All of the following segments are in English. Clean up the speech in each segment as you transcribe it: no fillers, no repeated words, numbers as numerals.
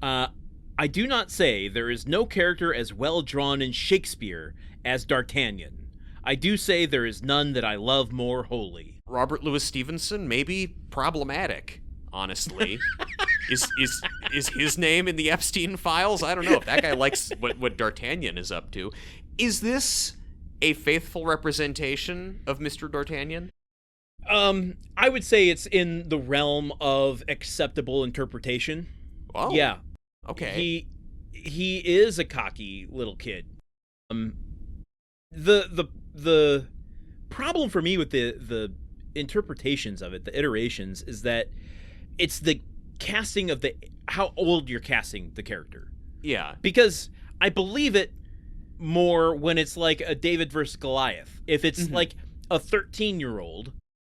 Uh, I do not say there is no character as well drawn in Shakespeare as D'Artagnan. I do say there is none that I love more wholly. Robert Louis Stevenson may be problematic, honestly. Is his name in the Epstein files? I don't know if that guy likes what D'Artagnan is up to. Is this a faithful representation of Mr. D'Artagnan? I would say it's in the realm of acceptable interpretation. Oh, Yeah. okay. He is a cocky little kid. The problem for me with the interpretations of it, the iterations, is that it's the casting of how old you're casting the character. Yeah. Because I believe it more when it's like a David versus Goliath. If it's like a 13-year-old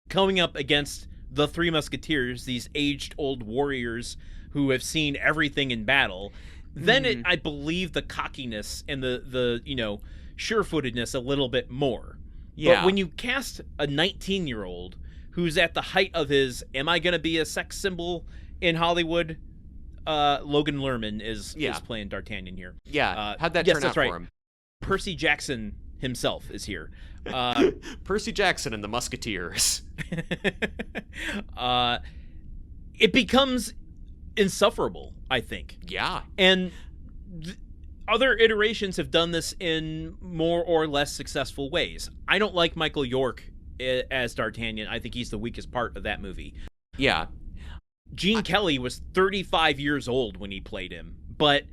coming up against the Three Musketeers, these aged old warriors who have seen everything in battle, then I believe the cockiness and the sure-footedness a little bit more. Yeah. But when you cast a 19-year-old who's at the height of his, am I going to be a sex symbol in Hollywood? Logan Lerman is playing D'Artagnan here. Yeah. How'd that turn out for him? Percy Jackson himself is here. Percy Jackson and the Musketeers. It becomes insufferable, I think. Yeah. And other iterations have done this in more or less successful ways. I don't like Michael York as D'Artagnan. I think he's the weakest part of that movie. Yeah. Gene Kelly was 35 years old when he played him, but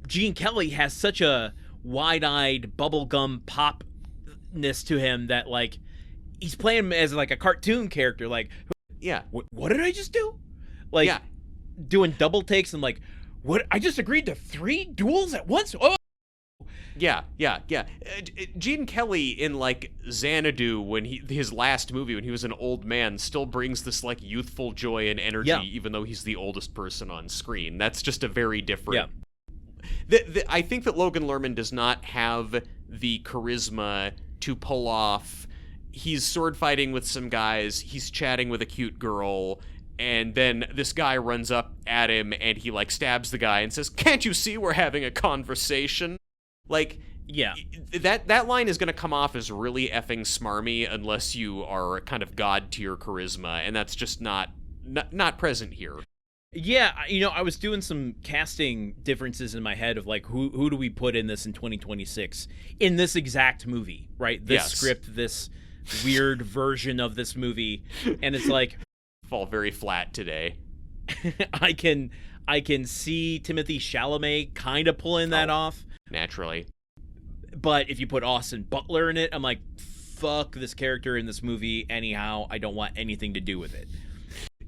Gene Kelly has such a wide-eyed bubblegum popness to him that, like, he's playing him as like a cartoon character. Like, yeah, what did I just do? Like, doing double takes and like, what? I just agreed to 3 duels at once. Oh. Yeah. Gene Kelly in like Xanadu, when his last movie when he was an old man, still brings this like youthful joy and energy, even though he's the oldest person on screen. That's just a very different. I think that Logan Lerman does not have the charisma to pull off. He's sword fighting with some guys. He's chatting with a cute girl. And then this guy runs up at him and he like stabs the guy and says, "Can't you see we're having a conversation?" Like, that line is going to come off as really effing smarmy unless you are kind of god tier charisma, and that's just not present here. Yeah, I was doing some casting differences in my head of like who do we put in this in 2026 in this exact movie, right? This script, this weird version of this movie, and it's like fall very flat today. I can see Timothée Chalamet kind of pulling that off. Naturally. But if you put Austin Butler in it, I'm like, fuck this character in this movie anyhow. I don't want anything to do with it.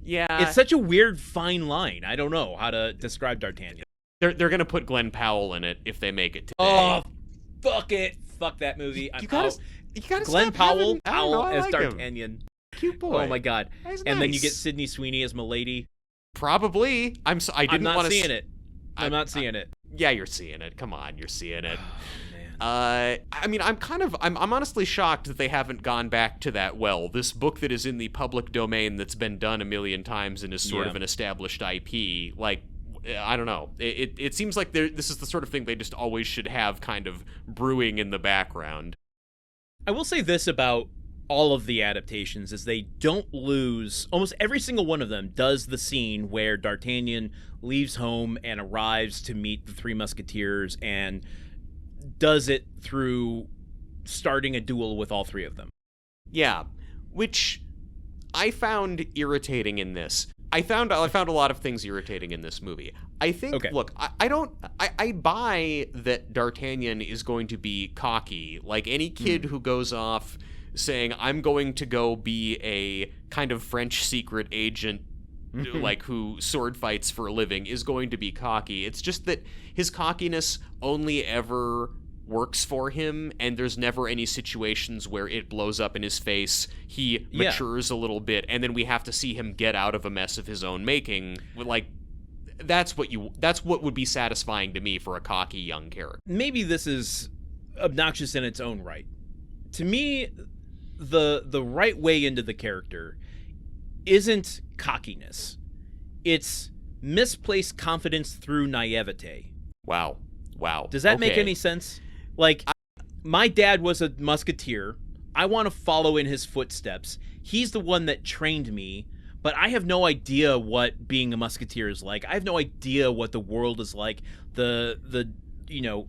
Yeah. It's such a weird fine line. I don't know how to describe D'Artagnan. They're going to put Glenn Powell in it if they make it today. Oh, fuck it. Fuck that movie. You gotta Glenn Powell as like D'Artagnan. Cute boy. Oh my god. And then you get Sydney Sweeney as Milady. Probably. I'm not seeing it. I'm not seeing it. Yeah, you're seeing it. Come on, you're seeing it. Oh, man. I mean, I'm honestly shocked that they haven't gone back to that well. This book that is in the public domain that's been done a million times and is sort of an established IP. Like, I don't know. It seems like this is the sort of thing they just always should have kind of brewing in the background. I will say this about all of the adaptations is they don't lose, almost every single one of them does the scene where D'Artagnan leaves home and arrives to meet the Three Musketeers and does it through starting a duel with all 3 of them. Yeah, which I found irritating in this. I found a lot of things irritating in this movie. I think, look, I buy that D'Artagnan is going to be cocky. Like any kid who goes off saying, I'm going to go be a kind of French secret agent, like who sword fights for a living, is going to be cocky. It's just that his cockiness only ever works for him, and there's never any situations where it blows up in his face. He matures a little bit, and then we have to see him get out of a mess of his own making. Like, that's what would be satisfying to me for a cocky young character. Maybe this is obnoxious in its own right. To me, the right way into the character isn't cockiness. It's misplaced confidence through naivete. Wow. Does that make any sense? Like, my dad was a musketeer. I want to follow in his footsteps. He's the one that trained me, but I have no idea what being a musketeer is like. I have no idea what the world is like, the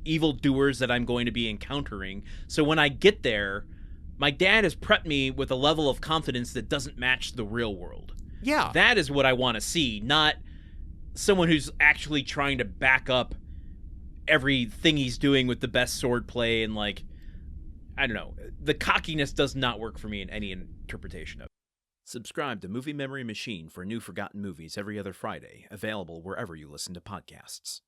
evildoers that I'm going to be encountering. So when I get there, my dad has prepped me with a level of confidence that doesn't match the real world. Yeah. That is what I want to see, not someone who's actually trying to back up everything he's doing with the best swordplay and, like, I don't know. The cockiness does not work for me in any interpretation of it. Subscribe to Movie Memory Machine for new forgotten movies every other Friday, available wherever you listen to podcasts.